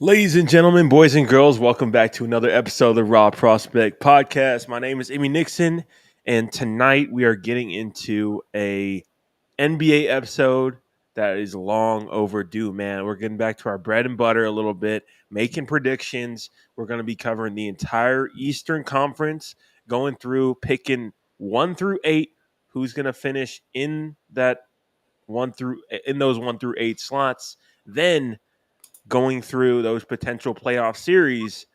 Ladies and gentlemen, boys and girls, welcome back to another episode of the Raw Prospect Podcast. My name is Nixon, and tonight we are getting into a NBA episode that is long overdue, man. We're getting back to our bread and butter a little bit, making predictions. We're going to be covering the entire Eastern Conference, going through, picking 1 through 8, who's going to finish in those 1 through 8 slots. Then going through those potential playoff series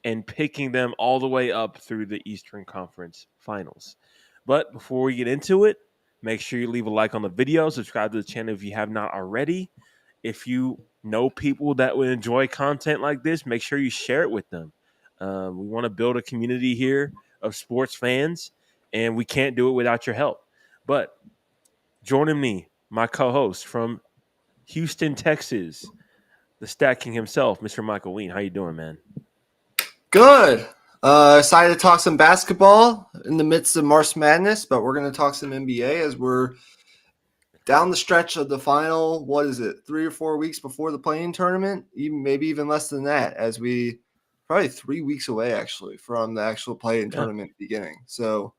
and picking them all the way up through the Eastern Conference Finals. But before we get into it, make sure you leave a like on the video, subscribe to the channel if you have not already. If you know people that would enjoy content like this, make sure you share it with them. We want to build a community here of sports fans, and we can't do it without your help. But joining me, my co-host from Houston, Texas, the Stat King himself, Mr. Michael Wein. How you doing, man? Good. Excited to talk some basketball in the midst of March Madness, but we're going to talk some NBA as we're down the stretch of the final, 3 or 4 weeks before the play-in tournament, maybe even less than that, as we probably 3 weeks away, actually, from the actual play-in tournament beginning. So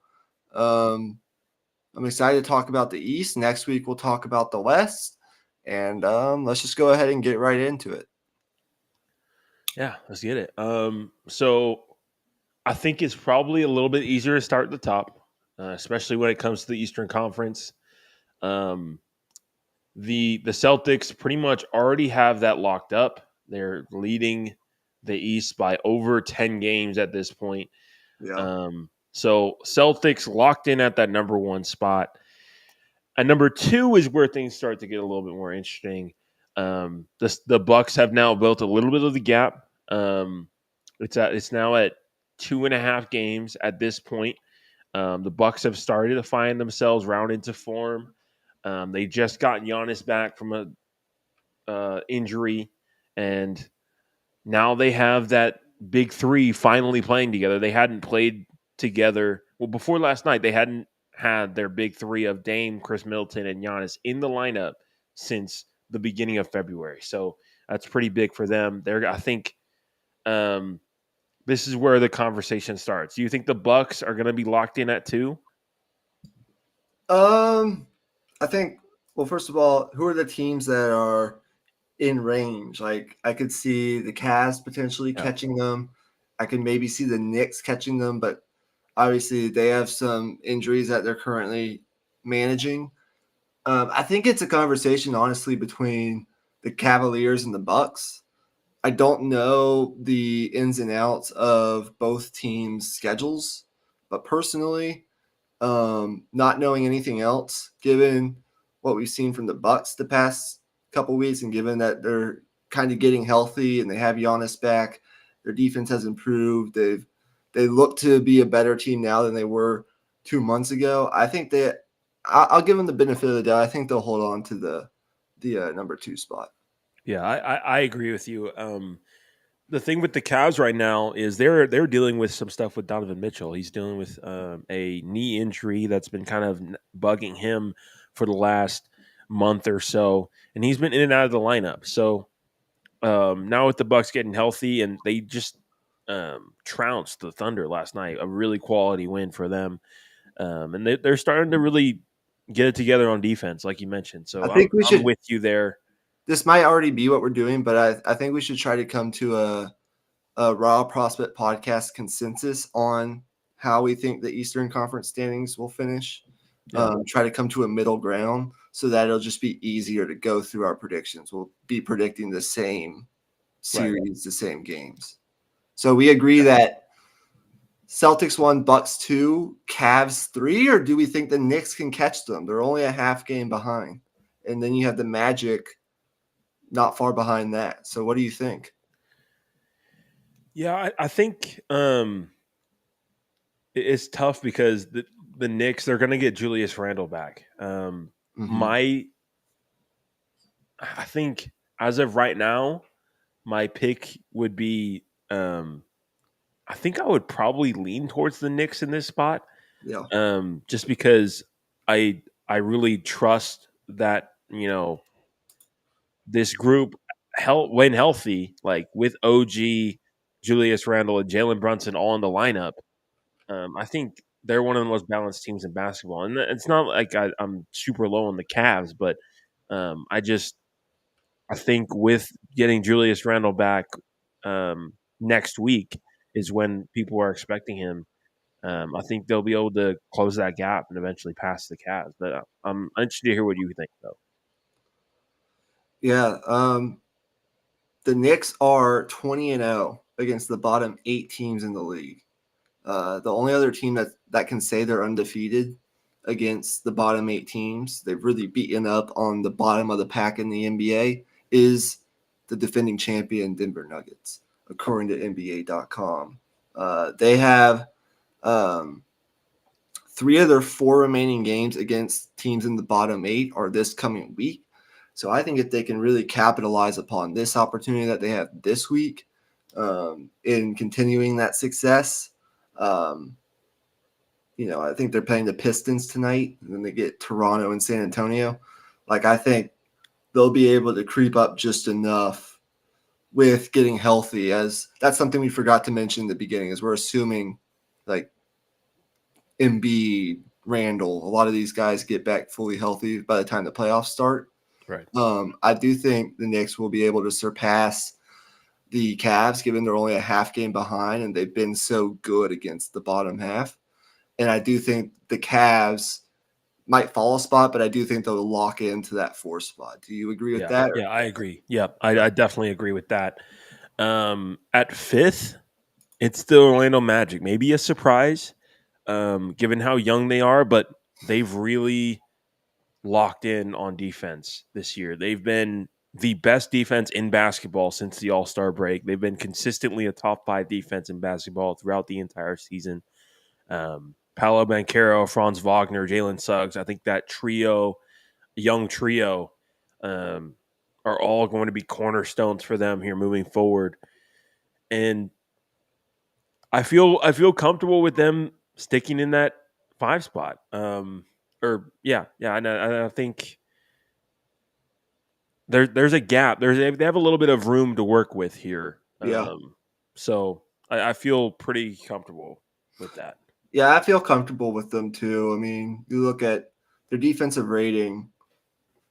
I'm excited to talk about the East. Next week, we'll talk about the West, and let's just go ahead and get right into it. Yeah, let's get it. So I think it's probably a little bit easier to start at the top, especially when it comes to the Eastern Conference. Um, the Celtics pretty much already have that locked up. They're leading the East by over 10 games at this point. Yeah. So Celtics locked in at that number one spot. And number two is where things start to get a little bit more interesting. The Bucks have now built a little bit of the gap. It's now at 2.5 games at this point. The Bucks have started to find themselves round into form. They just got Giannis back from a injury, and now they have that big three finally playing together. They hadn't played together. Well, before last night, they hadn't had their big three of Dame, Chris Middleton, and Giannis in the lineup since the beginning of February. So that's pretty big for them. I think this is where the conversation starts. Do you think the Bucks are going to be locked in at 2? I think, well, first of all, who are the teams that are in range? Like, I could see the Cavs potentially catching them. I could maybe see the Knicks catching them, but obviously they have some injuries that they're currently managing. I think it's a conversation, honestly, between the Cavaliers and the Bucks. I don't know the ins and outs of both teams' schedules, but personally, not knowing anything else, given what we've seen from the Bucks the past couple weeks, and given that they're kind of getting healthy and they have Giannis back, their defense has improved. They look to be a better team now than they were 2 months ago. I think that I'll give them the benefit of the doubt. I think they'll hold on to the number 2 spot. Yeah, I agree with you. The thing with the Cavs right now is they're dealing with some stuff with Donovan Mitchell. He's dealing with a knee injury that's been kind of bugging him for the last month or so, and he's been in and out of the lineup. So now with the Bucks getting healthy, and they just trounced the Thunder last night, a really quality win for them, and they're starting to really get it together on defense, like you mentioned. So I think I'm with you there. This might already be what we're doing, but I think we should try to come to a Raw Prospect podcast consensus on how we think the Eastern Conference standings will finish. Yeah. Try to come to a middle ground so that it'll just be easier to go through our predictions. We'll be predicting the same series, the same games. So we agree that Celtics 1, Bucks 2, Cavs 3, or do we think the Knicks can catch them? They're only a half game behind. And then you have the Magic not far behind that. So what do you think? Yeah, I think it's tough because the Knicks, they're going to get Julius Randle back. I think as of right now, my pick would be I think I would probably lean towards the Knicks in this spot. Yeah. Just because I really trust that, this group when healthy, like with OG, Julius Randle, and Jalen Brunson all in the lineup, I think they're one of the most balanced teams in basketball. And it's not like I'm super low on the Cavs, but I think with getting Julius Randle back next week is when people are expecting him. I think they'll be able to close that gap and eventually pass the Cavs. But I'm interested to hear what you think, though. Yeah. The Knicks are 20-0 against the bottom 8 teams in the league. The only other team that can say they're undefeated against the bottom 8 teams, they've really beaten up on the bottom of the pack in the NBA, is the defending champion Denver Nuggets, according to NBA.com. They have 3 of their 4 remaining games against teams in the bottom 8 are this coming week. So I think if they can really capitalize upon this opportunity that they have this week in continuing that success, I think they're playing the Pistons tonight, and then they get Toronto and San Antonio. Like, I think they'll be able to creep up just enough with getting healthy, as that's something we forgot to mention in the beginning, is we're assuming like Embiid, Randall, a lot of these guys get back fully healthy by the time the playoffs start. Right. I do think the Knicks will be able to surpass the Cavs, given they're only a half game behind, and they've been so good against the bottom half. And I do think the Cavs might fall a spot, but I do think they'll lock into that 4 spot. Do you agree with that? Yeah, I agree. Yeah, I definitely agree with that. At 5th, it's still Orlando Magic. Maybe a surprise, given how young they are, but they've really locked in on defense this year. They've been the best defense in basketball since the All-Star break. They've been consistently a top 5 defense in basketball throughout the entire season. Paolo Banchero, Franz Wagner, Jalen Suggs. I think that young trio, are all going to be cornerstones for them here moving forward. And I feel comfortable with them sticking in that 5 spot. And I think there's a gap. They have a little bit of room to work with here. Yeah. So I feel pretty comfortable with that. Yeah, I feel comfortable with them too. I mean, you look at their defensive rating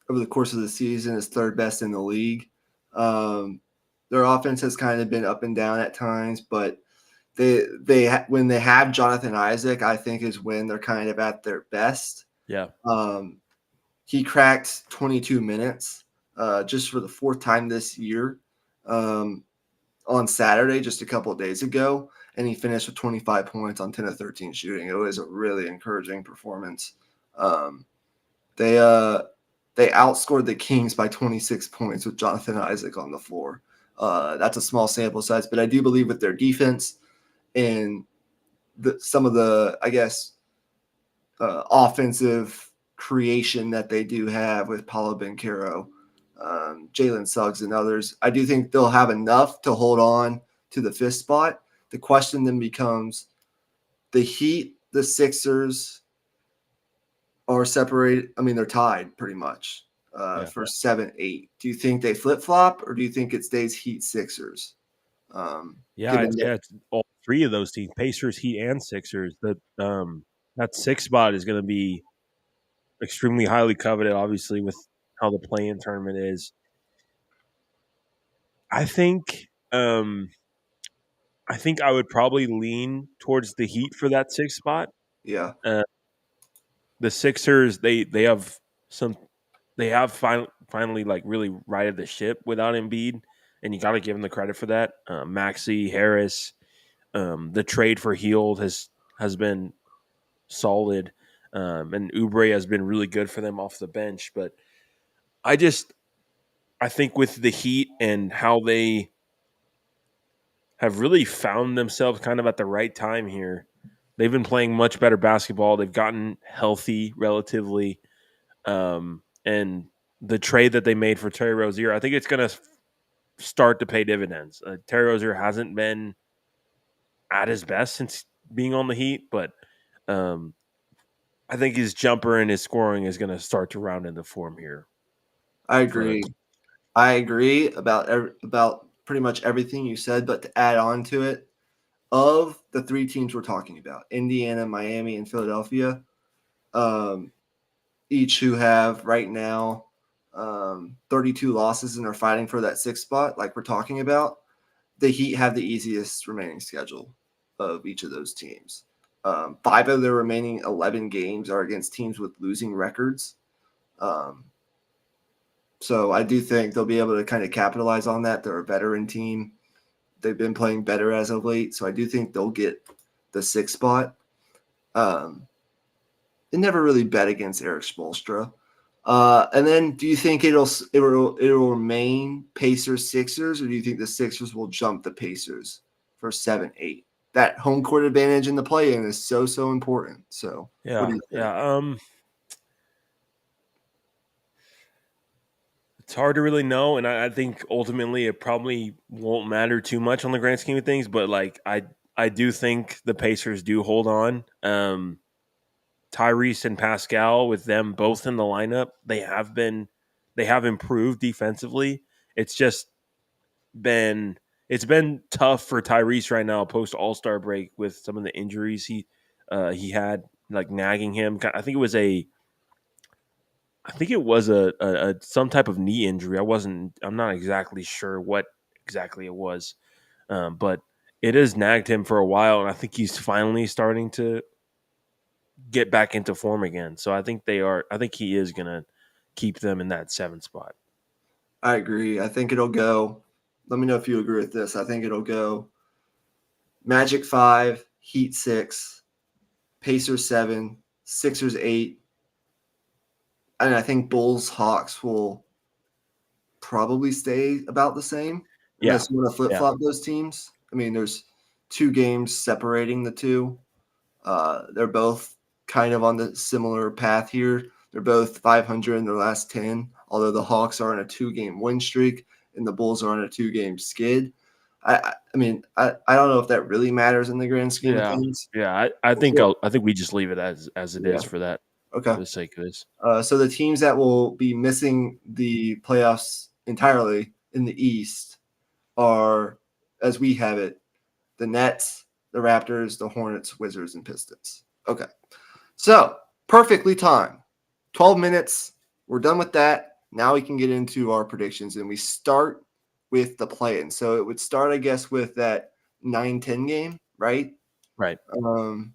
over the course of the season is 3rd best in the league. Their offense has kind of been up and down at times, but when they have Jonathan Isaac, I think is when they're kind of at their best. Yeah. He cracked 22 minutes just for the 4th time this year on Saturday, just a couple of days ago, and he finished with 25 points on 10 of 13 shooting. It was a really encouraging performance. They outscored the Kings by 26 points with Jonathan Isaac on the floor. That's a small sample size, but I do believe with their defense and some of the, I guess, offensive creation that they do have with Paolo Banchero, Jalen Suggs, and others, I do think they'll have enough to hold on to the 5th spot. The question then becomes the Heat, the Sixers are separated. I mean, they're tied pretty much for 7-8. Do you think they flip flop, or do you think it stays Heat Sixers? It's all 3 of those teams: Pacers, Heat, and Sixers. That 6th spot is going to be extremely highly coveted, obviously, with how the play-in tournament is. I think I would probably lean towards the Heat for that 6th spot. Yeah. The Sixers, they have finally like really righted the ship without Embiid, and you got to give them the credit for that. Maxey, Harris, the trade for Hield has been solid, and Oubre has been really good for them off the bench. But I think with the Heat and how they have really found themselves kind of at the right time here, they've been playing much better basketball. They've gotten healthy relatively, and the trade that they made for Terry Rozier, I think it's going to start to pay dividends. Terry Rozier hasn't been at his best since being on the Heat, but I think his jumper and his scoring is going to start to round into form here. I agree. I agree about pretty much everything you said, but to add on to it, of the three teams we're talking about, Indiana, Miami, and Philadelphia, um, each who have right now 32 losses and are fighting for that sixth spot, like we're talking about, the Heat have the easiest remaining schedule of each of those teams. Five of their remaining 11 games are against teams with losing records. Um, so I do think they'll be able to kind of capitalize on that. They're a veteran team. They've been playing better as of late. So I do think they'll get the sixth spot. They never really bet against Eric Spoelstra. And then, do you think it'll remain Pacers Sixers, or do you think the Sixers will jump the Pacers for 7-8? That home court advantage in the play-in is so important. So, what do you think? It's hard to really know, and I think ultimately it probably won't matter too much on the grand scheme of things. But like I do think the Pacers do hold on. Tyrese and Pascal, with them both in the lineup, they have improved defensively. It's just been it's been tough for Tyrese right now post All-Star break with some of the injuries he had like nagging him. I think it was a some type of knee injury. I'm not exactly sure what exactly it was, but it has nagged him for a while, and I think he's finally starting to get back into form again. So I think I think he is gonna keep them in that 7th spot. I agree. I think it'll go. Let me know if you agree with this. I think it'll go Magic 5, Heat 6, Pacers 7, Sixers 8, and I think Bulls Hawks will probably stay about the same Yeah, unless you want to flip yeah, flop those teams. I mean, there's 2 games separating the two. They're both kind of on the similar path here. They're both 500 in their last 10, although the Hawks are on a 2-game win streak and the Bulls are on a 2-game skid. I mean, I don't know if that really matters in the grand scheme of yeah, things. yeah. I think we just leave it as it Yeah. is for that Okay. for the sake of this. So the teams that will be missing the playoffs entirely in the East are, as we have it, the Nets, the Raptors, the Hornets, Wizards, and Pistons. Okay. So perfectly timed. 12 minutes. We're done with that. Now we can get into our predictions, and we start with the play-in. So it would start, I guess, with that 9-10 game, right? Right. Who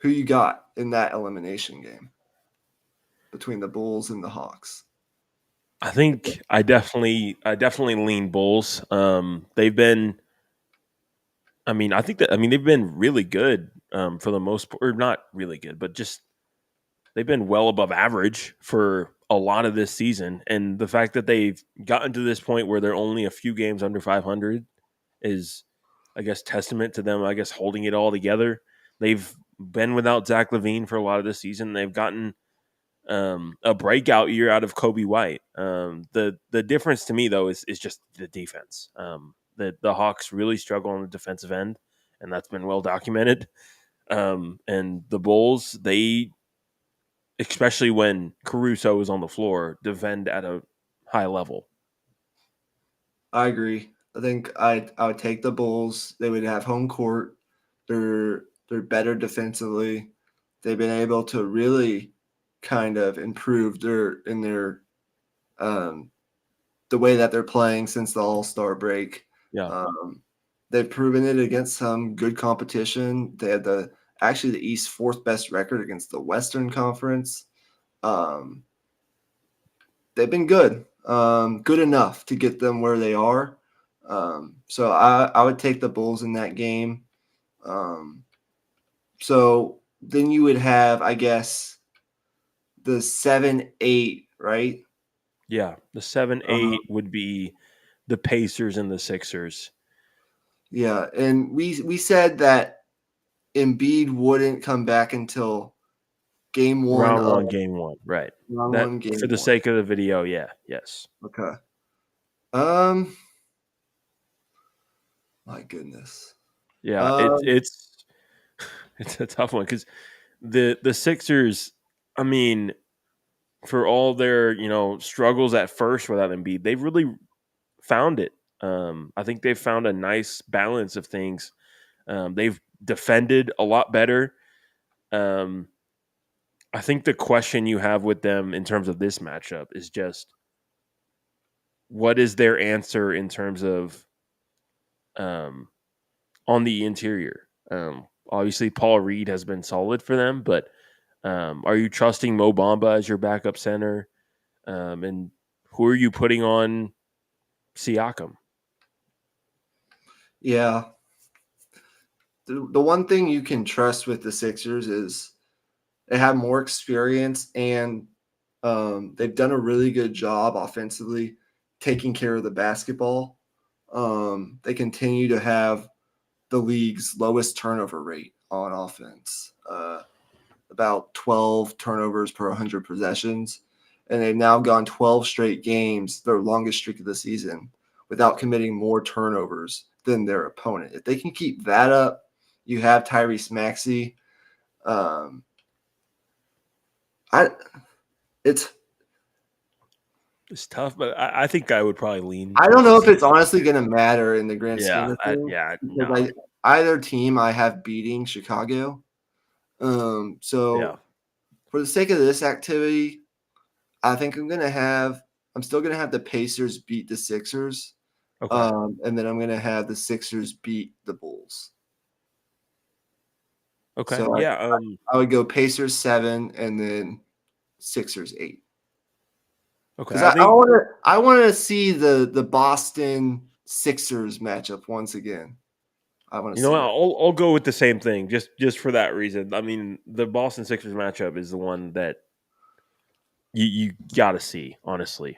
you got in that elimination game between the Bulls and the Hawks? I think I definitely lean Bulls. They've been. I mean they've been really good for the most part, or not really good, but just they've been well above average for a lot of this season, and the fact that they've gotten to this point where they're only a few games under 500 is, I guess, testament to them. I guess holding it all together. They've been without Zach LaVine for a lot of this season. They've gotten a breakout year out of Kobe White. The difference to me though is just the defense. The Hawks really struggle on the defensive end, and that's been well documented. And the Bulls, they, especially when Caruso is on the floor, defend at a high level. I agree. I think I would take the Bulls. They would have home court. They're better defensively. They've been able to really kind of improve their the way that they're playing since the All-Star break. Yeah, They've proven it against some good competition. They had actually the East's 4th best record against the Western Conference. Um, they've been good, good enough to get them where they are. So I would take the Bulls in that game. So then you would have, I guess, the 7-8, right? yeah. The 7-8 would be the Pacers and the Sixers. Yeah, and we said that Embiid wouldn't come back until game one Round of one, game one, right? round That one, for game the one. sake of the video, yeah, yes, Okay. Um, my goodness. yeah. Um, It's a tough one because the Sixers. I mean, for all their struggles at first without Embiid, they've really found it. I think they've found a nice balance of things. They've defended a lot better. I think the question you have with them in terms of this matchup is just what is their answer in terms of on the interior. Obviously, Paul Reed has been solid for them, but are you trusting Mo Bamba as your backup center? And who are you putting on Siakam? Yeah. The one thing you can trust with the Sixers is they have more experience and they've done a really good job offensively taking care of the basketball. They continue to have the league's lowest turnover rate on offense, about 12 turnovers per 100 possessions. And they've now gone 12 straight games, their longest streak of the season, without committing more turnovers than their opponent. If they can keep that up, you have Tyrese Maxey. I it's It's tough, but I think I would probably lean. I don't Towards know the if it's Sixers. honestly going to matter in the grand scheme Yeah, of things no, because either team I have beating Chicago. yeah, So for the sake of this activity, I think I'm still gonna have the Pacers beat the Sixers, okay, and then I'm gonna have the Sixers beat the Bulls. okay, So yeah. I would go Pacers 7 and then Sixers 8. Okay, Because I I think want to see the Boston Sixers matchup once again. I want to see what, that. I'll go with the same thing just for that reason. I mean, the Boston Sixers matchup is the one that you got to see, honestly,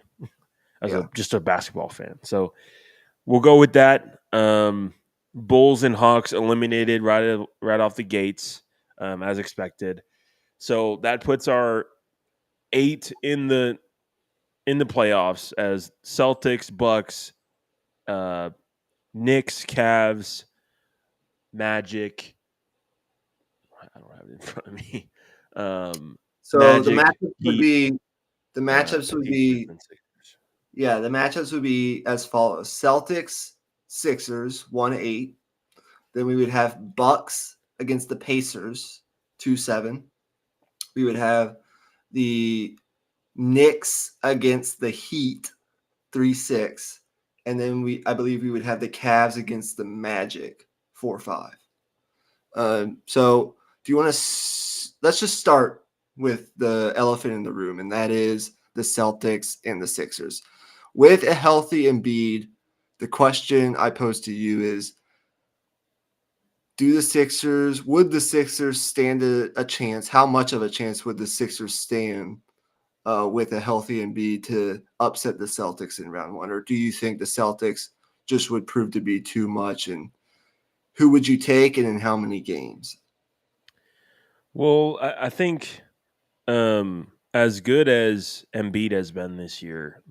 as Yeah. a basketball fan. So we'll go with that. Bulls and Hawks eliminated right off the gates, as expected. So that puts our 8 in the playoffs as Celtics, Bucks, uh, Knicks, Cavs, Magic. I don't have it in front of me. So Magic, Heat, the matchups would Pacers, be and Sixers. yeah, the matchups would be as follows: Celtics, Sixers, 1-8. Then we would have Bucks against the Pacers, 2-7. We would have the Knicks against the Heat, 3-6. And then I believe we would have the Cavs against the Magic, 4-5. So do you want to let's just start with the elephant in the room, and that is the Celtics and the Sixers. With a healthy Embiid, the question I pose to you is, would the Sixers stand a chance? How much of a chance would the Sixers stand with a healthy Embiid to upset the Celtics in round one? Or do you think the Celtics just would prove to be too much? And who would you take and in how many games? Well, I think as good as Embiid has been this year,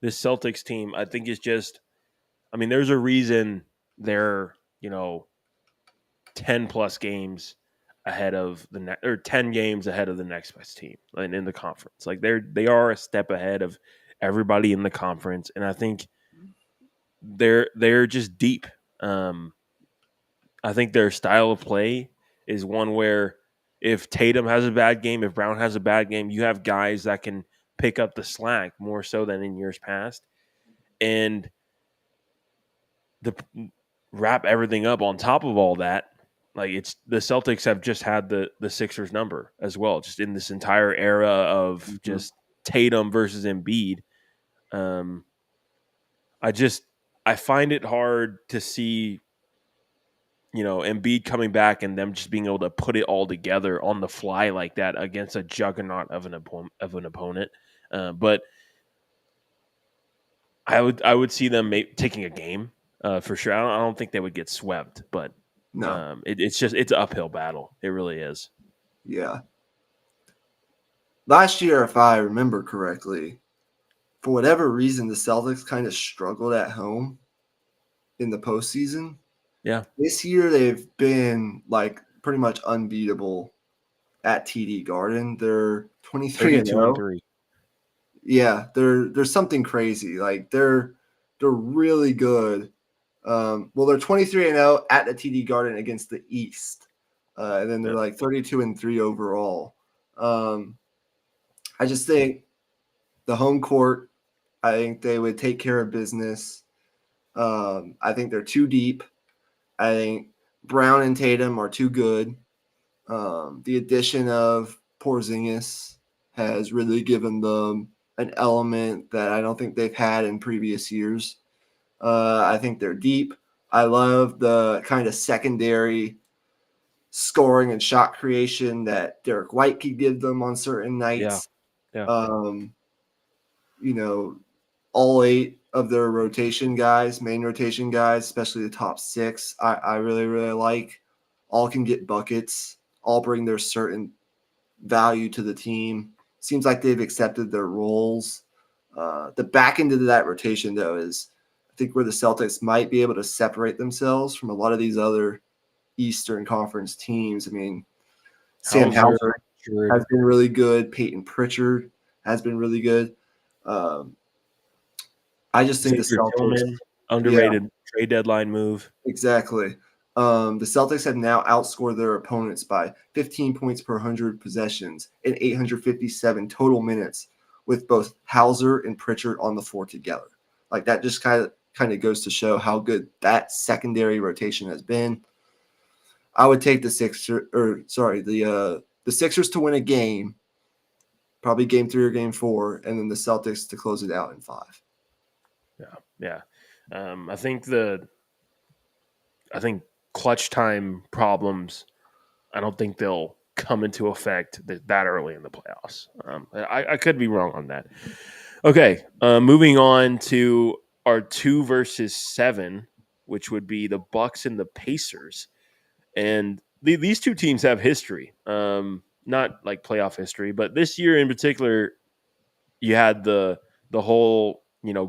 this Celtics team, I think is just. I mean, there's a reason they're 10 plus games ahead of or 10 games ahead of the next best team in the conference. Like they are a step ahead of everybody in the conference, and I think they're just deep. Um, I think their style of play is one where if Tatum has a bad game, if Brown has a bad game, you have guys that can pick up the slack more so than in years past, and the wrap everything up on top of all that. Like it's the Celtics have just had the Sixers number as well, just in this entire era of Mhm. just Tatum versus Embiid. Um, I just I find it hard to see Embiid coming back and them just being able to put it all together on the fly like that against a juggernaut of an opponent. But I would see them taking a game for sure. I don't think they would get swept, but No. it's an uphill battle. It really is. Yeah. Last year, if I remember correctly, for whatever reason, the Celtics kind of struggled at home in the postseason. Yeah, This year, they've been like pretty much unbeatable at TD Garden. They're 23 and 32 and 0. 3. Yeah, there's something crazy. Like they're really good. Well, they're 23-0 at the TD Garden against the East, and then they're like 32-3 overall. I just think the home court. I think they would take care of business. I think they're too deep. I think Brown and Tatum are too good. The addition of Porzingis has really given them an element that I don't think they've had in previous years. I think they're deep. I love the kind of secondary scoring and shot creation that Derek White could give them on certain Yeah. nights. Yeah. Um, you know, all 8 of their rotation guys, main rotation guys, especially the top 6, I really, really like. All can get buckets, all bring their certain value to the team. Seems like they've accepted their roles. The back end of that rotation, though, is I think where the Celtics might be able to separate themselves from a lot of these other Eastern Conference teams. I mean, Sam Hauser, Hauser Pritchard. has been really good. Peyton Pritchard has been really good. I just think the Xavier Celtics, Tillman, yeah, underrated trade deadline move. exactly. The Celtics have now outscored their opponents by 15 points per 100 possessions and 857 total minutes with both Hauser and Pritchard on the floor together. Like that just kind of goes to show how good that secondary rotation has been. I would take the Sixers to win a game, probably game 3 or game 4, and then the Celtics to close it out in 5. Yeah. I think clutch time problems. I don't think they'll come into effect that early in the playoffs. I could be wrong on that. Okay, moving on to our 2 versus 7, which would be the Bucks and the Pacers, and these two teams have history. Not like playoff history, but this year in particular, you had the whole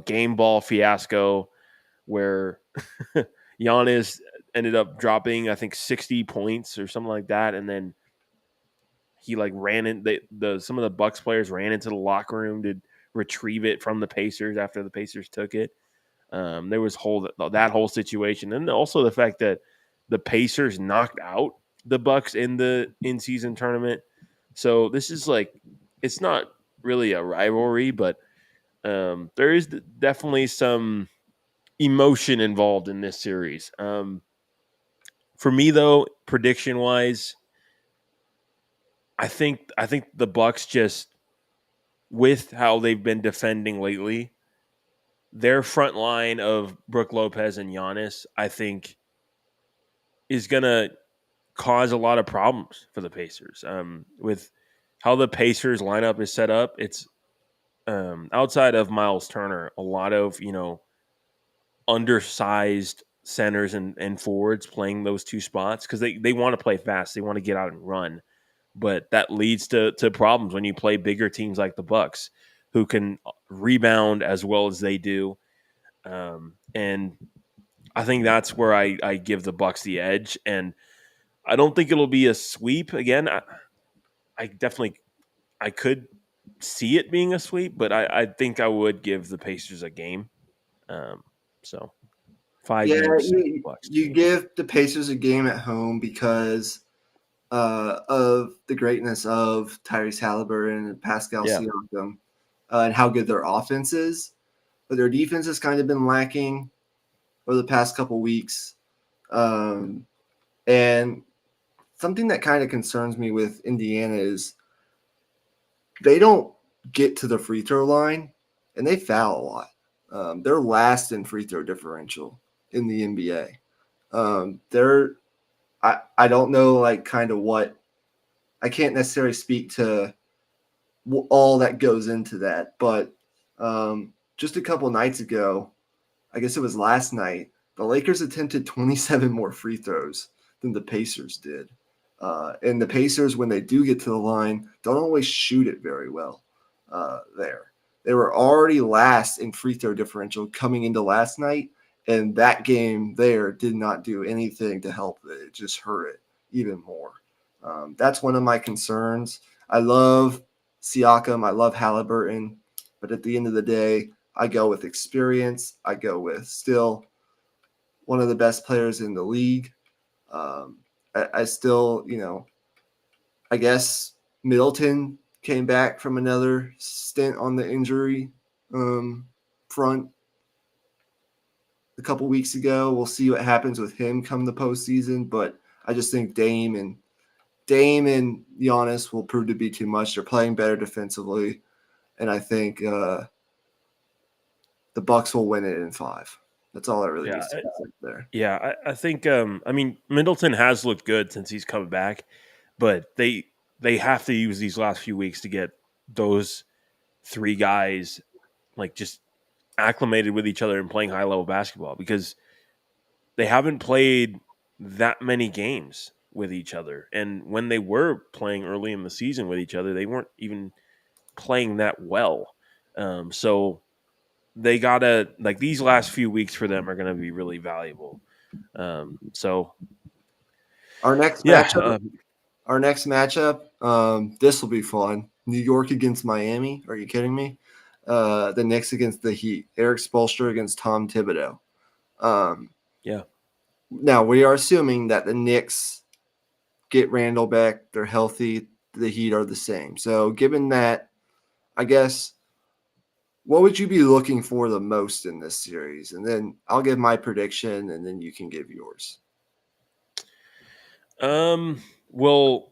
game ball fiasco where Giannis ended up dropping, I think, 60 points or something like that, and then he like ran in some of the Bucks players ran into the locker room to retrieve it from the Pacers after the Pacers took it. There was that whole situation, and also the fact that the Pacers knocked out the Bucks in the in-season tournament. So this is like, it's not really a rivalry, but there is definitely some emotion involved in this series. For me, though, prediction wise, I think the Bucks just, with how they've been defending lately, their front line of Brook Lopez and Giannis, I think, is gonna cause a lot of problems for the Pacers. With how the Pacers lineup is set up, it's outside of Miles Turner, a lot of undersized centers and forwards playing those two spots because they want to play fast, they want to get out and run, but that leads to problems when you play bigger teams like the Bucks, who can rebound as well as they do. And I think that's where I give the Bucks the edge, and I don't think it'll be a sweep again. I definitely I could see it being a sweep, but I think I would give the Pacers a game. Um, so five Yeah, games you, Bucks. you give the Pacers a game at home because of the greatness of Tyrese Halliburton and Pascal Yeah, Siakam, and how good their offense is. But their defense has kind of been lacking over the past couple weeks. And something that kind of concerns me with Indiana is they don't get to the free throw line and they foul a lot. They're last in free throw differential in the NBA. I don't know like kind of what I can't necessarily speak to all that goes into that, but just a couple nights ago, I guess it was last night, the Lakers attempted 27 more free throws than the Pacers did. And the Pacers, when they do get to the line, don't always shoot it very well there. They were already last in free throw differential coming into last night, and that game there did not do anything to help it. It just hurt it even more. That's one of my concerns. I love Siakam. I love Halliburton. But at the end of the day, I go with experience. I go with still one of the best players in the league. I still, I guess Middleton came back from another stint on the injury front a couple weeks ago. We'll see what happens with him come the postseason, but I just think Dame and Giannis will prove to be too much. They're playing better defensively, and I think the Bucks will win it in 5. That's all I really need to say there. Yeah, I think Middleton has looked good since he's come back, but they have to use these last few weeks to get those 3 guys like just acclimated with each other and playing high level basketball, because they haven't played that many games with each other. And when they were playing early in the season with each other, they weren't even playing that well. So they gotta, like, these last few weeks for them are going to be really valuable. So our next matchup, this will be fun. New York against Miami. Are you kidding me? The Knicks against the Heat. Eric Spoelstra against Tom Thibodeau. Yeah. Now, we are assuming that the Knicks get Randall back. They're healthy. The Heat are the same. So, given that, I guess, what would you be looking for the most in this series? And then I'll give my prediction, and then you can give yours. Well,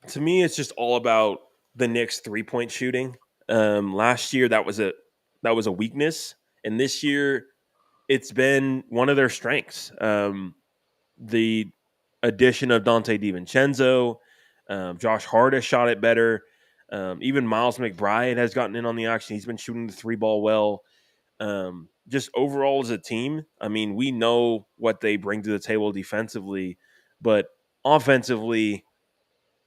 to me, it's just all about the Knicks 3-point shooting. Last year, that was a weakness, and this year, it's been one of their strengths. The addition of Dante DiVincenzo, Josh Hart has shot it better. Even Miles McBride has gotten in on the action. He's been shooting the 3-ball well. Just overall as a team, I mean, we know what they bring to the table defensively, but offensively,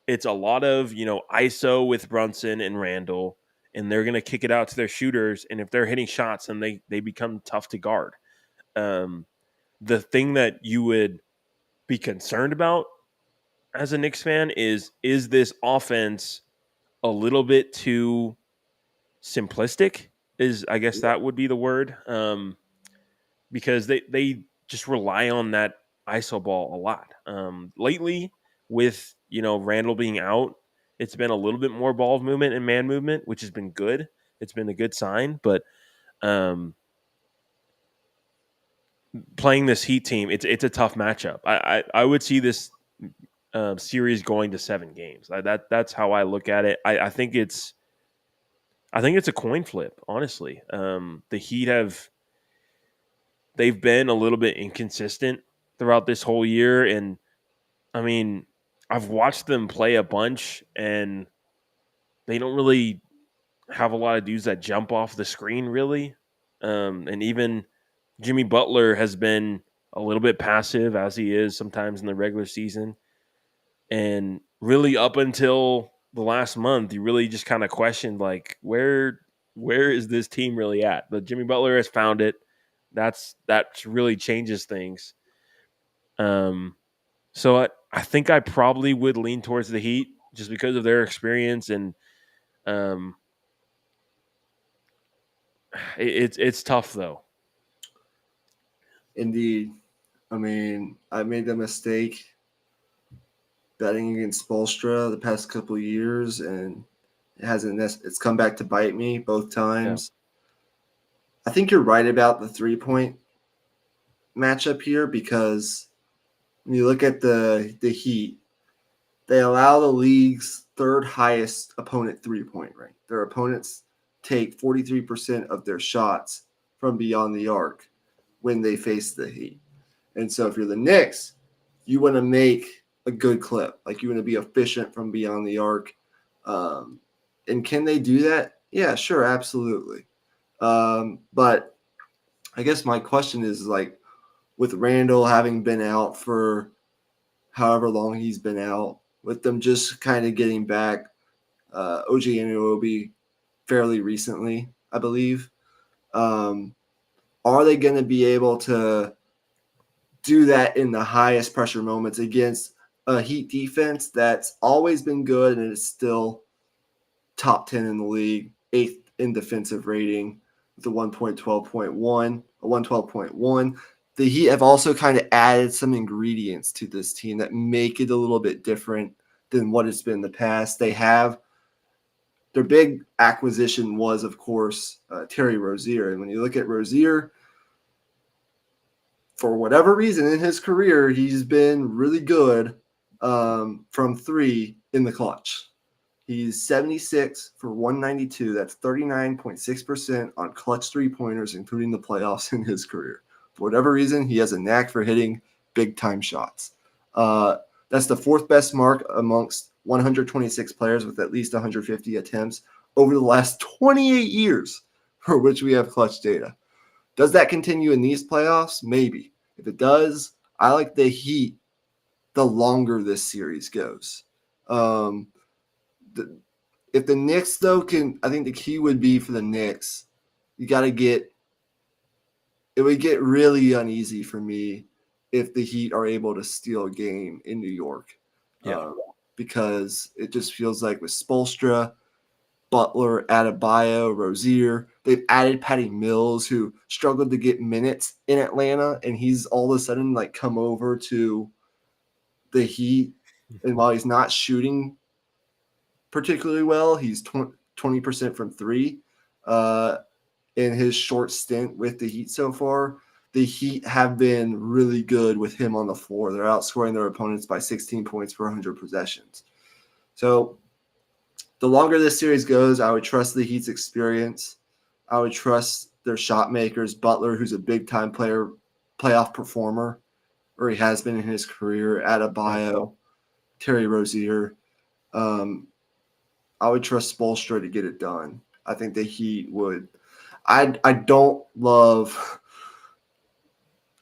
it's a lot of, ISO with Brunson and Randall, and they're going to kick it out to their shooters. And if they're hitting shots, then they become tough to guard. The thing that you would be concerned about as a Knicks fan is this offense a little bit too simplistic? I guess that would be the word. Because they just rely on that ISO ball a lot. Lately, with Randall being out, it's been a little bit more ball movement and man movement, which has been good. It's been a good sign, but playing this Heat team, it's a tough matchup. I would see this series going to 7 games. That's how I look at it. I think it's a coin flip, honestly. The Heat they've been a little bit inconsistent throughout this whole year, and I mean, I've watched them play a bunch, and they don't really have a lot of dudes that jump off the screen, really. And even Jimmy Butler has been a little bit passive, as he is sometimes in the regular season. And really, up until the last month, you really just kind of questioned, like, where is this team really at? But Jimmy Butler has found it. That really changes things. So I think I probably would lean towards the Heat just because of their experience, and it's tough though. Indeed. I mean, I made the mistake betting against Spoelstra the past couple of years, and it's come back to bite me both times. Yeah. I think you're right about the 3-point matchup here, because when you look at the Heat, they allow the league's 3rd highest opponent 3-point rank. Their opponents take 43% of their shots from beyond the arc when they face the Heat. And so if you're the Knicks, you want to make a good clip. Like, you want to be efficient from beyond the arc. And can they do that? Yeah, sure, absolutely. But I guess my question is, like, with Randall having been out for however long he's been out, with them just kind of getting back OG Anunoby fairly recently, I believe, are they going to be able to do that in the highest pressure moments against a Heat defense that's always been good and is still top 10 in the league, 8th in defensive rating with a 1.12.1, a 112.1. The Heat have also kind of added some ingredients to this team that make it a little bit different than what it's been in the past. They have their big acquisition was, of course, Terry Rozier. And when you look at Rozier, for whatever reason in his career, he's been really good from three in the clutch. He's 76 for 192. That's 39.6% on clutch three-pointers, including the playoffs in his career. For whatever reason, he has a knack for hitting big-time shots. That's the fourth best mark amongst 126 players with at least 150 attempts over the last 28 years for which we have clutch data. Does that continue in these playoffs? Maybe. If it does, I like the Heat the longer this series goes. If the Knicks, though, I think the key would be for the Knicks, it would get really uneasy for me if the Heat are able to steal a game in New York. Because it just feels like with Spoelstra, Butler, Adebayo, Rozier, they've added Patty Mills, who struggled to get minutes in Atlanta, and he's all of a sudden like come over to the Heat. And while he's not shooting particularly well, he's 20% from three in his short stint with the Heat so far. The Heat have been really good with him on the floor. They're outscoring their opponents by 16 points per 100 possessions. So the longer this series goes, I would trust the Heat's experience. I would trust their shot makers, Butler, who's a big-time player, playoff performer, or he has been in his career, Adebayo, Terry Rozier. I would trust Spoelstra to get it done. I think the Heat would. I don't love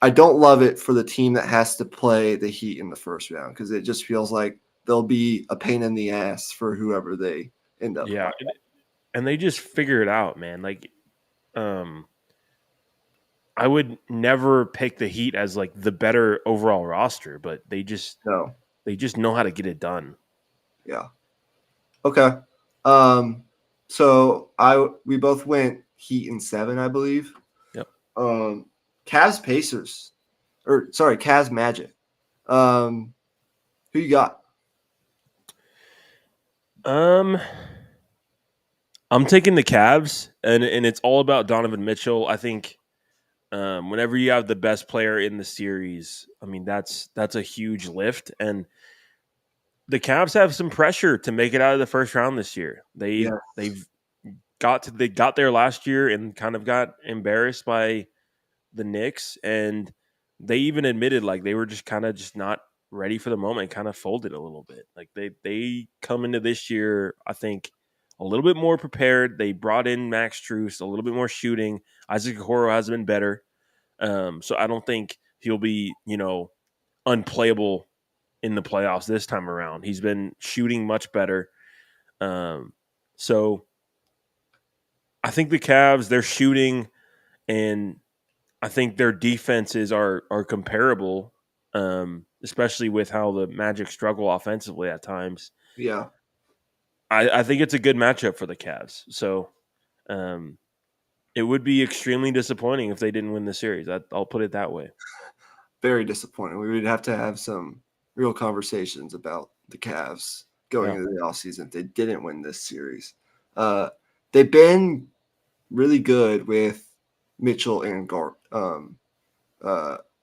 it for the team that has to play the Heat in the first round because it just feels like they'll be a pain in the ass for whoever they end up playing. And they just figure it out, man. Like, I would never pick the Heat as like the better overall roster, but they just know how to get it done. Yeah. Okay. So we both went Heat in 7, I believe. Yep. Cavs Pacers, Cavs Magic. Who you got? I'm taking the Cavs, and it's all about Donovan Mitchell. I think whenever you have the best player in the series, I mean that's a huge lift, and the Cavs have some pressure to make it out of the first round this year. They've got there last year and kind of got embarrassed by the Knicks, and they even admitted like they were just kind of just not ready for the moment, kind of folded a little bit. Like they come into this year, I think, a little bit more prepared. They brought in Max Strus, a little bit more shooting. Isaac Okoro has been better, so I don't think he'll be unplayable in the playoffs this time around. He's been shooting much better. So I think the Cavs, they're shooting, and I think their defenses are comparable, especially with how the Magic struggle offensively at times. Yeah. I think it's a good matchup for the Cavs. So it would be extremely disappointing if they didn't win the series. I'll put it that way. Very disappointing. We would have to have some real conversations about the Cavs going into the offseason if they didn't win this series. They've been really good with Mitchell and Garland.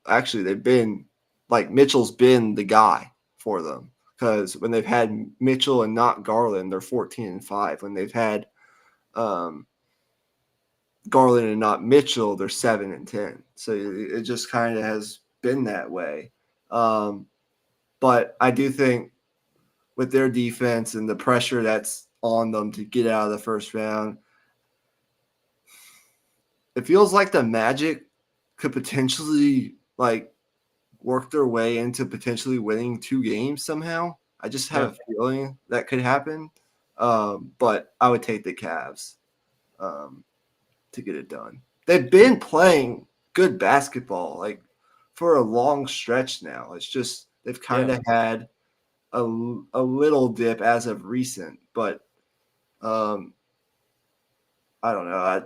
Actually, they've been like Mitchell's been the guy for them because when they've had Mitchell and not Garland, they're 14-5. When they've had Garland and not Mitchell, they're 7-10. So it just kind of has been that way. But I do think with their defense and the pressure that's on them to get out of the first round, it feels like the Magic could potentially like work their way into potentially winning 2 games somehow. I just have a feeling that could happen. But I would take the Cavs to get it done. They've been playing good basketball like for a long stretch now. It's just they've kind of had a little dip as of recent, but I don't know.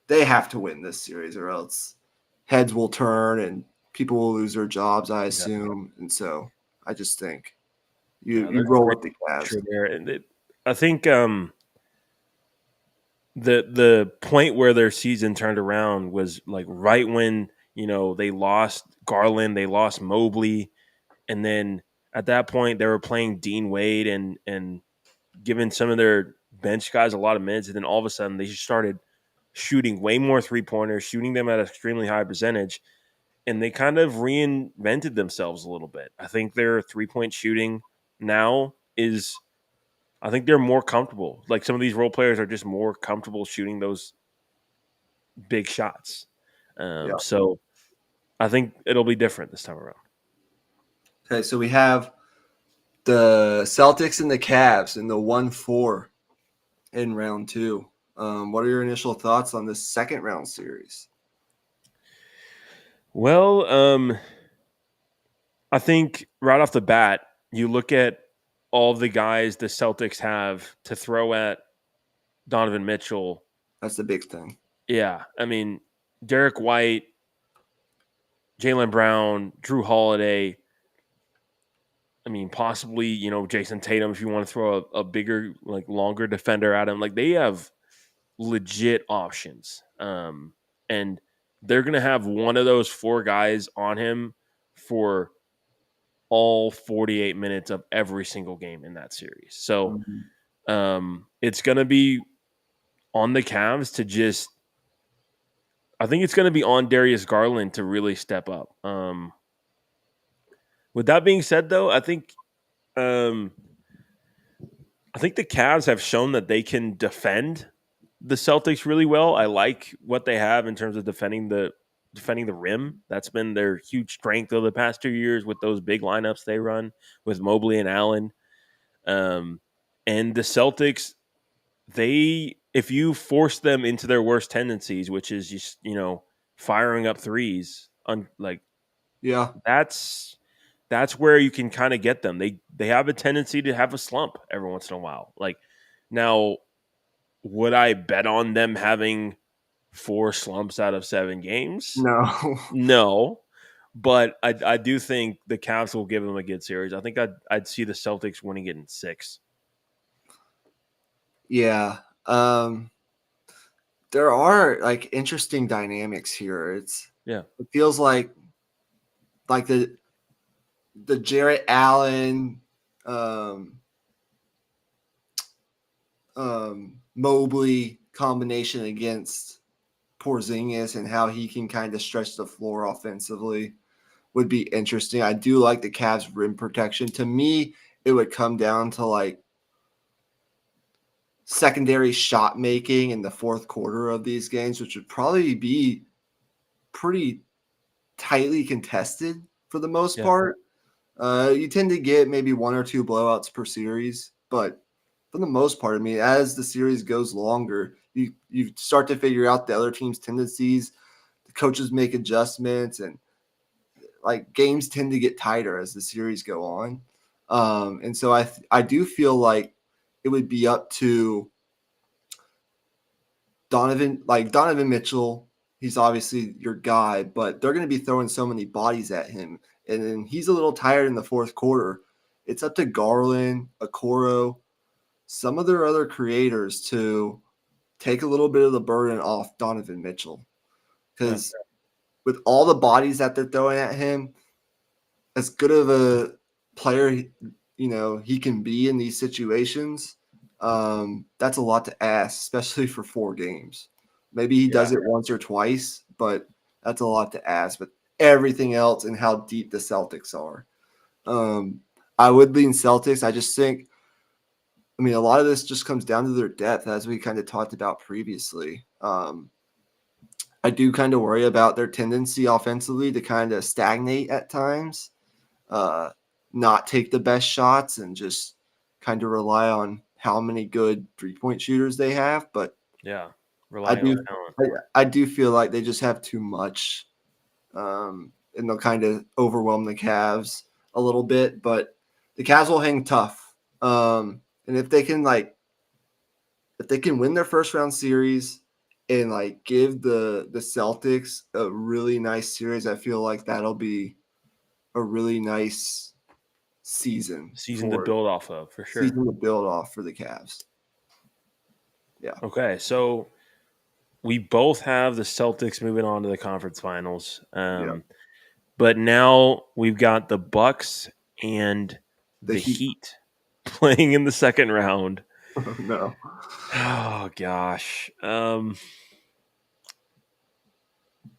They have to win this series, or else heads will turn and people will lose their jobs, I Yeah, assume. And so I just think yeah, you there's roll great with the Cavs. pressure there, and I think the point where their season turned around was like right when they lost Garland, they lost Mobley, and then at that point they were playing Dean Wade and giving some of their bench guys a lot of minutes, and then all of a sudden they just started shooting way more 3-pointers, shooting them at an extremely high percentage, and they kind of reinvented themselves a little bit. I think their 3-point shooting now is, I think they're more comfortable. Like some of these role players are just more comfortable shooting those big shots. Yeah. So I think it'll be different this time around. Okay, so we have the Celtics and the Cavs in the 1-4 in round two. What are your initial thoughts on this second round series? Well, I think right off the bat, you look at all the guys the Celtics have to throw at Donovan Mitchell. That's the big thing. Yeah, I mean, Derek White, Jaylen Brown, Drew Holiday. I mean, possibly, Jason Tatum if you want to throw a bigger, like longer defender at him. Like they have legit options. And they're going to have one of those four guys on him for all 48 minutes of every single game in that series. So it's going to be on the Cavs to just, I think it's going to be on Darius Garland to really step up. With that being said, though, um, I think the Cavs have shown that they can defend the Celtics really well. I like what they have in terms of defending the rim. That's been their huge strength over the past 2 years with those big lineups they run with Mobley and Allen. And the Celtics, if you force them into their worst tendencies, which is just firing up threes, Yeah. that's where you can kind of get them. They have a tendency to have a slump every once in a while. Like now, would I bet on them having 4 slumps out of 7 games? No. No, but I do think the Cavs will give them a good series. I think I'd see the Celtics winning it in 6. Yeah. There are like interesting dynamics here. It feels like the Jarrett Allen, Mobley combination against Porzingis and how he can kind of stretch the floor offensively would be interesting. I do like the Cavs rim protection. To me, it would come down to like secondary shot making in the fourth quarter of these games, which would probably be pretty tightly contested for the most part. You tend to get maybe 1 or 2 blowouts per series, but for the most part, I mean, as the series goes longer, you start to figure out the other team's tendencies. The coaches make adjustments, and like games tend to get tighter as the series go on. And so I do feel like it would be up to Donovan Mitchell. He's obviously your guy, but they're going to be throwing so many bodies at him, and then he's a little tired in the fourth quarter. It's up to Garland, Okoro, some of their other creators to take a little bit of the burden off Donovan Mitchell, because with all the bodies that they're throwing at him, as good of a player he can be in these situations, that's a lot to ask, especially for 4 games. Maybe he does it once or twice, but that's a lot to ask. But everything else and how deep the Celtics are, I would lean Celtics. I just think, I mean, a lot of this just comes down to their depth, as we kind of talked about previously. I do kind of worry about their tendency offensively to kind of stagnate at times, not take the best shots, and just kind of rely on how many good 3-point shooters they have. But relying on talent. I do feel like they just have too much, and they'll kind of overwhelm the Cavs a little bit. But the Cavs will hang tough, and if if they can win their first round series and like give the Celtics a really nice series, I feel like that'll be a really nice season to for build off of, for sure. season to build off for the Cavs. Yeah. Okay, so we both have the Celtics moving on to the conference finals. Yeah. But now we've got the Bucks and The the Heat. Heat playing in the second round. No. Oh gosh.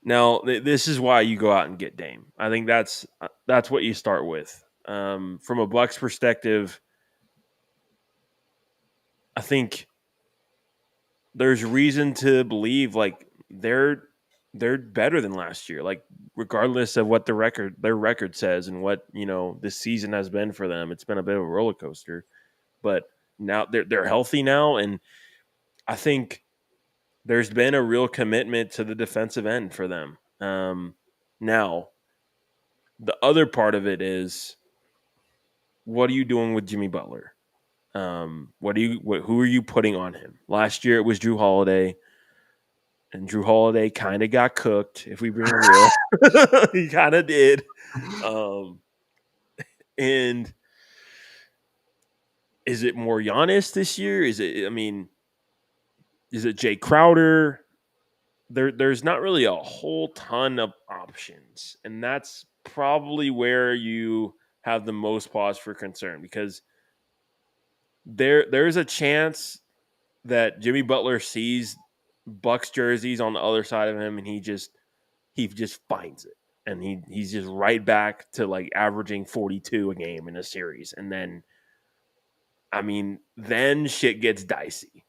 Now this is why you go out and get Dame. I think that's what you start with. From a Bucks perspective, I think there's reason to believe like they're better than last year. Like regardless of what their record says and what this season has been for them, it's been a bit of a roller coaster. But now they're healthy now, and I think there's been a real commitment to the defensive end for them. Now, the other part of it is, what are you doing with Jimmy Butler? Who are you putting on him? Last year it was Drew Holiday, and Drew Holiday kind of got cooked. If we bring real, he kind of did. And is it more Giannis this year? Is it Jay Crowder? There's not really a whole ton of options, and that's probably where you have the most pause for concern, because there's a chance that Jimmy Butler sees Bucks jerseys on the other side of him, and he just finds it, and he's just right back to like averaging 42 a game in a series, and then then shit gets dicey.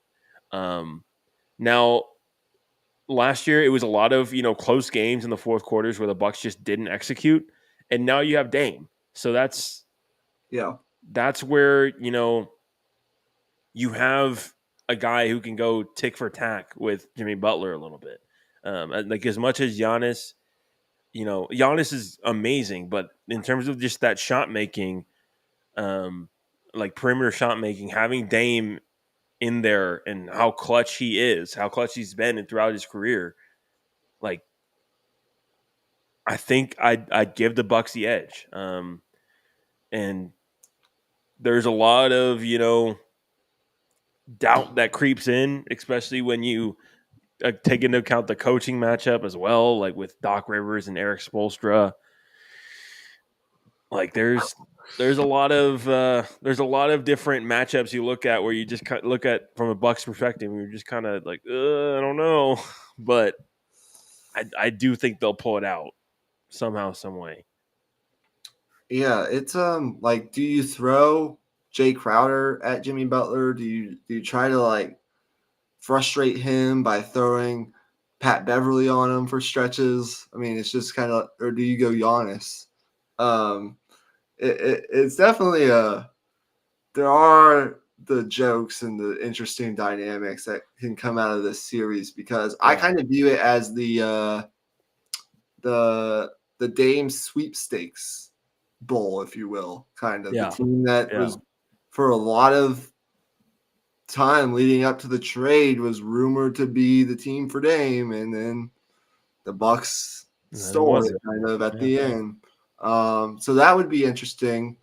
Now, last year it was a lot of close games in the fourth quarters where the Bucks just didn't execute, and now you have Dame, so that's where you have a guy who can go tick for tack with Jimmy Butler a little bit. Like as much as Giannis, Giannis is amazing, but in terms of just that shot making, like perimeter shot making, having Dame in there and how clutch he is, how clutch he's been and throughout his career, like I think I'd give the Bucks the edge. And there's a lot of doubt that creeps in, especially when you take into account the coaching matchup as well, like with Doc Rivers and Eric Spoelstra. Like there's a lot of different matchups you look at where you just look at from a Bucks perspective, and you're just kind of like, I don't know, but I do think they'll pull it out somehow, some way. Yeah, it's like, do you throw Jay Crowder at Jimmy Butler? Do you try to like frustrate him by throwing Pat Beverly on him for stretches? I mean, it's just kind of, or do you go Giannis? It's definitely there are the jokes and the interesting dynamics that can come out of this series, because I kind of view it as the Dame sweepstakes bowl, if you will, kind of the team that was for a lot of time leading up to the trade was rumored to be the team for Dame, and then the Bucks stole it kind of at the end. So that would be interesting.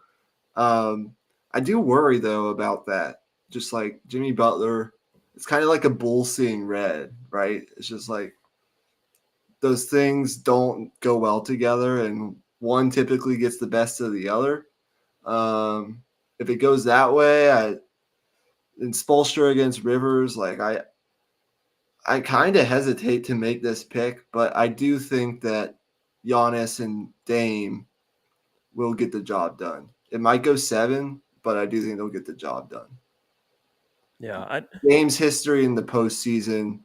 I do worry though about that. Just like Jimmy Butler, it's kind of like a bull seeing red, right? It's just like those things don't go well together, and one typically gets the best of the other. If it goes that way, in Spoelstra against Rivers, like I kind of hesitate to make this pick, but I do think that Giannis and Dame will get the job done. It might go 7, but I do think they'll get the job done. Yeah, Dame's history in the postseason,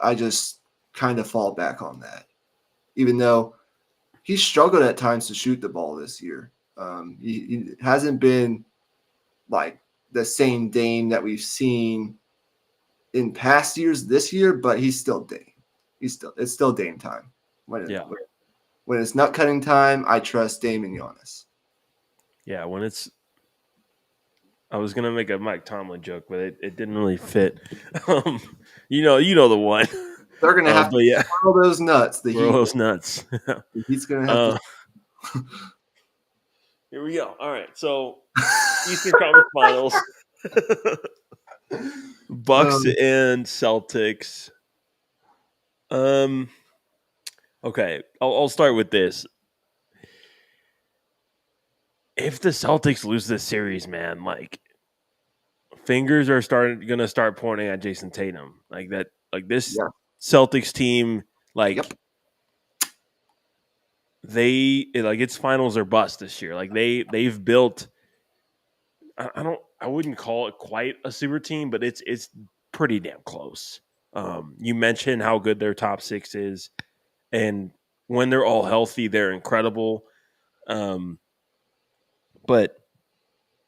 I just kind of fall back on that, even though he struggled at times to shoot the ball this year. He hasn't been like the same Dame that we've seen in past years this year, but he's still Dame. It's still Dame time. When it's nut cutting time, I trust Dame and Giannis. Yeah, when it's I was gonna make a Mike Tomlin joke, but it didn't really fit. Um, you know the one. They're gonna have to But yeah, swirl those nuts. The swirl Heat. those nuts. The Heat's gonna have to. Here we go. All right, so Eastern Conference Finals, Bucks and Celtics. Okay, I'll start with this. If the Celtics lose this series, man, like fingers are gonna start pointing at Jason Tatum. Like that, like this Yeah. Celtics team, like Yep. it's finals or bust this year. Like they've built. I wouldn't call it quite a super team, but it's pretty damn close. You mentioned how good their top six is, and when they're all healthy, they're incredible. But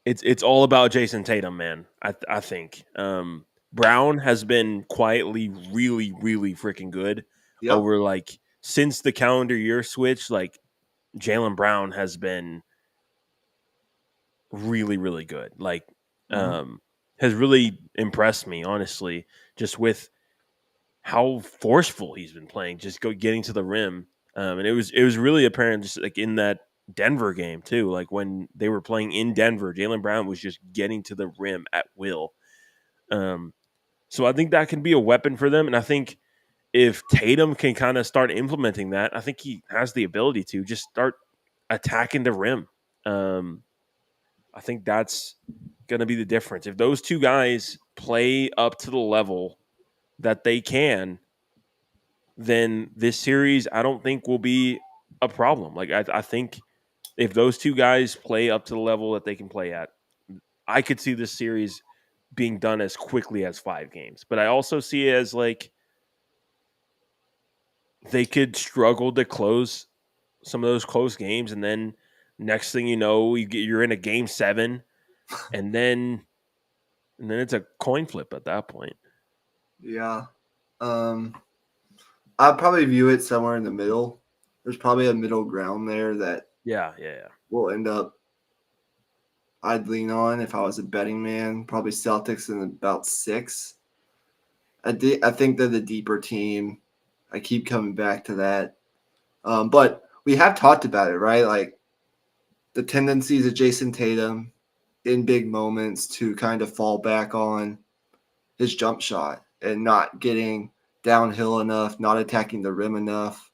it's all about Jason Tatum, man. I think Brown has been quietly really really freaking good Yep. over like since the calendar year switch. Like Jaylen Brown has been really really good. Like has really impressed me honestly, just with how forceful he's been playing, just getting to the rim. And it was really apparent just like in that Denver game too. Like when they were playing in Denver, Jaylen Brown was just getting to the rim at will. So I think that can be a weapon for them, and I think if Tatum can kind of start implementing that, I think he has the ability to just start attacking the rim. I think that's going to be the difference. If those two guys play up to the level that they can, then this series I don't think will be a problem. Like I think if those two guys play up to the level that they can play at, I could see this series being done as quickly as 5 games. But I also see it as like they could struggle to close some of those close games, and then next thing you know, you're in a game 7, and then it's a coin flip at that point. Yeah. I'd probably view it somewhere in the middle. There's probably a middle ground there that Yeah. will end up I'd lean on if I was a betting man. Probably Celtics in about 6. I think they're the deeper team. I keep coming back to that. But we have talked about it, right? Like the tendencies of Jason Tatum in big moments to kind of fall back on his jump shot and not getting downhill enough, not attacking the rim enough,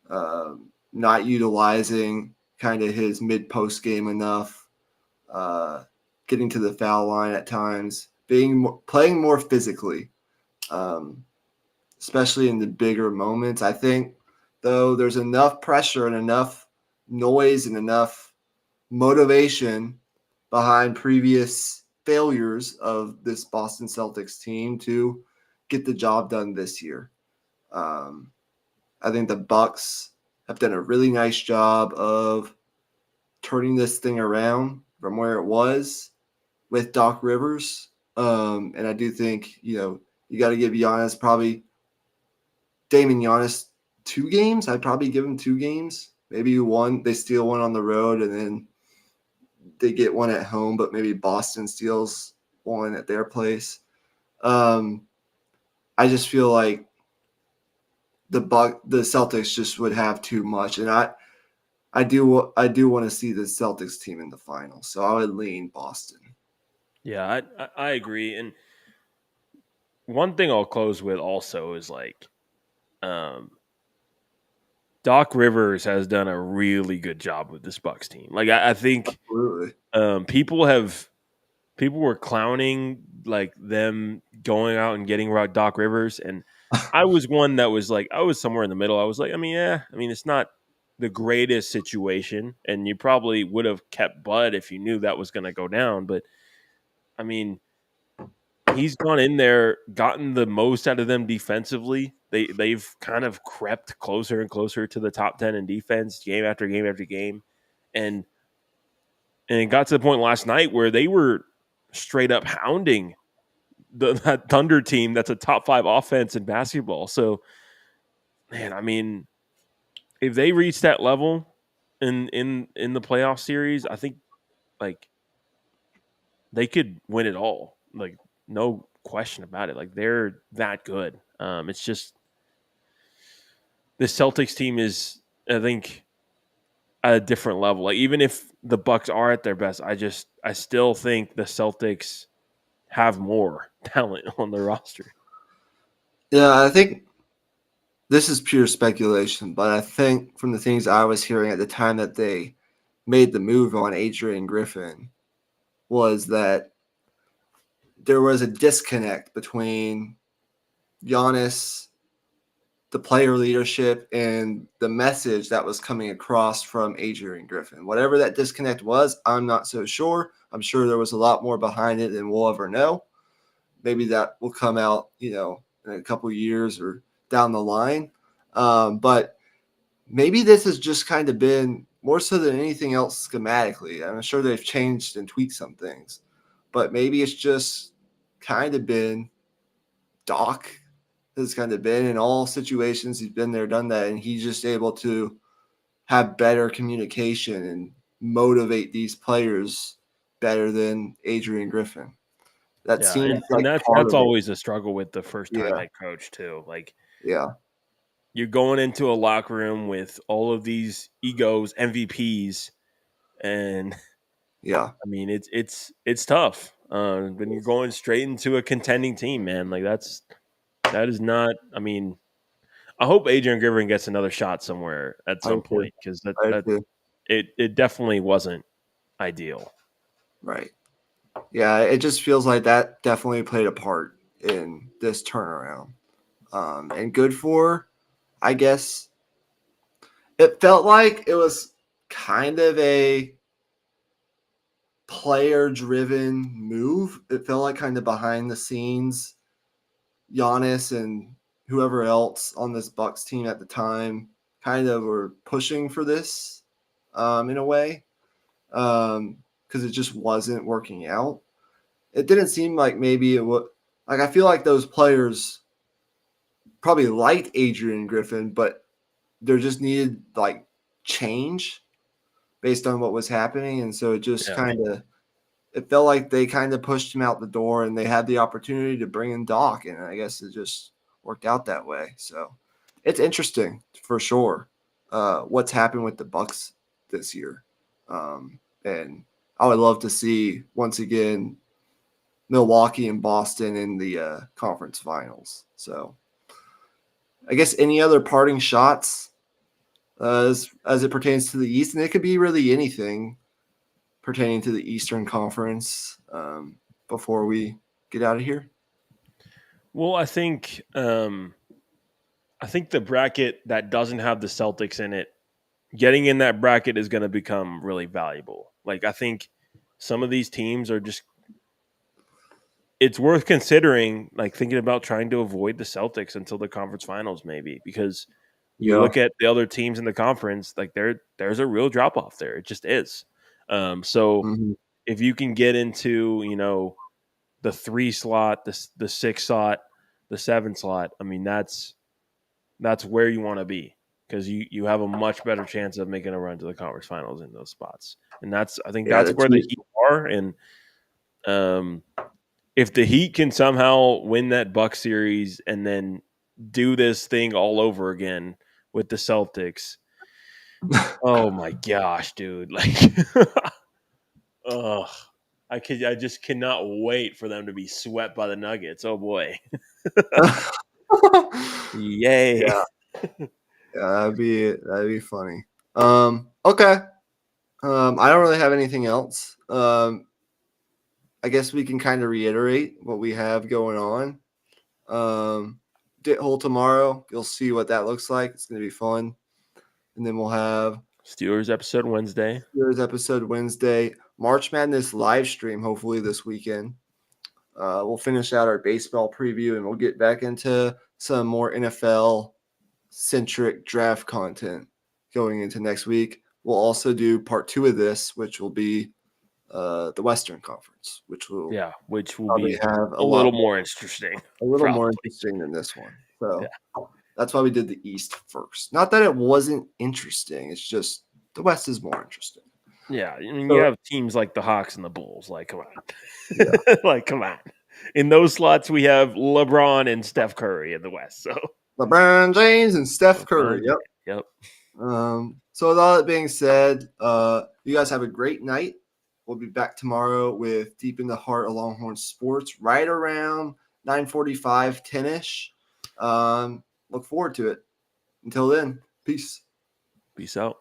not utilizing kind of his mid post game enough, getting to the foul line at times, playing more physically, especially in the bigger moments. I think though there's enough pressure and enough noise and enough motivation behind previous failures of this Boston Celtics team to get the job done this year. I think the Bucks have done a really nice job of turning this thing around from where it was with Doc Rivers. And I do think, you got to give Giannis probably Damon Giannis 2 games. I'd probably give him 2 games. Maybe one, they steal one on the road and then they get one at home, but maybe Boston steals one at their place. I just feel like the Celtics just would have too much, and I do want to see the Celtics team in the finals, so I would lean Boston. Yeah, I agree. And one thing I'll close with also is like, Doc Rivers has done a really good job with this Bucks team. Like I think Absolutely. people were clowning like them going out and getting Doc Rivers, and I was one that was like I was somewhere in the middle. I was like, it's not the greatest situation, and you probably would have kept Bud if you knew that was going to go down. But I mean, he's gone in there, gotten the most out of them defensively. They've kind of crept closer and closer to the top 10 in defense game after game after game, and it got to the point last night where they were straight up hounding that Thunder team that's a top 5 offense in basketball. So, man, I mean, if they reach that level in the playoff series, I think like they could win it all. Like, no question about it. Like, they're that good. It's just the Celtics team is, I think, at a different level. Like, even if the Bucks are at their best, I still think the Celtics have more talent on their roster. Yeah, I think this is pure speculation, but I think from the things I was hearing at the time that they made the move on Adrian Griffin was that there was a disconnect between Giannis, the player leadership, and the message that was coming across from Adrian Griffin. Whatever that disconnect was, I'm not so sure. I'm sure there was a lot more behind it than we'll ever know. Maybe that will come out, in a couple of years or down the line. But maybe this has just kind of been more so than anything else schematically. I'm sure they've changed and tweaked some things, but maybe it's just kind of been Doc has kind of been in all situations. He's been there, done that, and he's just able to have better communication and motivate these players better than Adrian Griffin. That Yeah, seems and like that's part that's of it. always a struggle with the first time Yeah, head coach too. Like, yeah, you're going into a locker room with all of these egos, MVPs, and yeah. I mean it's tough. When you're going straight into a contending team, man, like that is not. I mean, I hope Adrian Griffin gets another shot somewhere at I some do too. point because I do that too. it definitely wasn't ideal. Right. Yeah, it just feels like that definitely played a part in this turnaround. And good for, I guess, it felt like it was kind of a player driven move. It felt like kind of behind the scenes, Giannis and whoever else on this Bucks team at the time kind of were pushing for this in a way because it just wasn't working out. It didn't seem like maybe it would. Like I feel like those players probably liked Adrian Griffin, but there just needed like change based on what was happening, and so it just Yeah, kind of it felt like they kind of pushed him out the door, and they had the opportunity to bring in Doc, and I guess it just worked out that way. So it's interesting for sure what's happened with the Bucks this year, and I would love to see once again Milwaukee and Boston in the conference finals. So I guess any other parting shots as it pertains to the East, and it could be really anything pertaining to the Eastern Conference before we get out of here. well, I think the bracket that doesn't have the Celtics in it, getting in that bracket is going to become really valuable. Like, I think some of these teams are just, it's worth considering, like thinking about trying to avoid the Celtics until the conference finals, maybe, because you Yeah. look at the other teams in the conference, like there's a real drop off there. It just is. So Mm-hmm. if you can get into, the 3 slot, the 6 slot, the 7 slot, I mean, that's where you want to be because you have a much better chance of making a run to the conference finals in those spots. And I think Yeah, that's the where the two. Heat are. And um, if the Heat can somehow win that Buck series and then do this thing all over again with the Celtics, oh my gosh, dude! Like, ugh, I just cannot wait for them to be swept by the Nuggets. Oh boy, yay! Yeah, yeah, that'd be funny. Okay. I don't really have anything else. I guess we can kind of reiterate what we have going on. Dit hole tomorrow. You'll see what that looks like. It's gonna be fun. And then we'll have Steelers episode Wednesday. Steelers episode Wednesday. March Madness live stream hopefully this weekend. We'll finish out our baseball preview and we'll get back into some more NFL centric draft content going into next week. We'll also do part 2 of this, which will be the Western Conference, which will Yeah, which will probably be have a little more interesting. a little Probably. more interesting than this one. Yeah. So that's why we did the East first. Not that it wasn't interesting. It's just the West is more interesting. Yeah, I mean, So, you have teams like the Hawks and the Bulls. Like, come on, yeah. like, come on. In those slots, we have LeBron and Steph Curry in the West. So LeBron James and Steph LeBron Curry. James. Yep. Yep. So with all that being said, you guys have a great night. We'll be back tomorrow with Deep in the Heart of Longhorn Sports right around 9:45, 10-ish. Look forward to it. Until then, peace. Peace out.